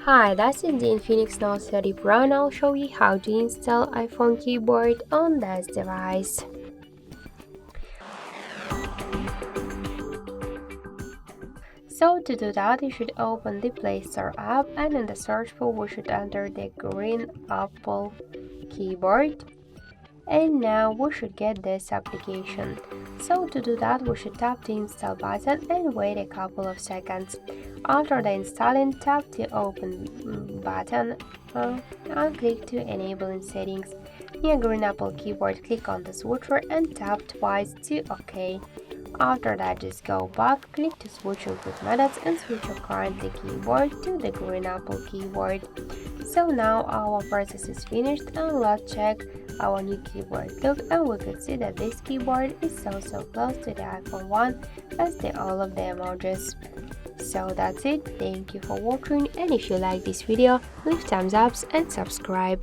Hi, this is the INFINIX Note 30 Pro and I'll show you how to install iPhone keyboard on this device. So to do that, you should open the Play Store app and in the search bar we should enter the green Apple keyboard. And now we should get this application. So to do that, we should tap the install button and wait a couple of seconds. After the installing, tap the open button and click to enable in settings. Near green Apple keyboard, click on the switcher and tap twice to OK. After that, just go back, click to switch input methods and switch your current keyboard to the green Apple keyboard. So now our process is finished and let's check our new keyboard look, and we could see that this keyboard is so close to the iPhone 1 as all of the emojis. So that's it, thank you for watching, and if you like this video, leave thumbs up and subscribe.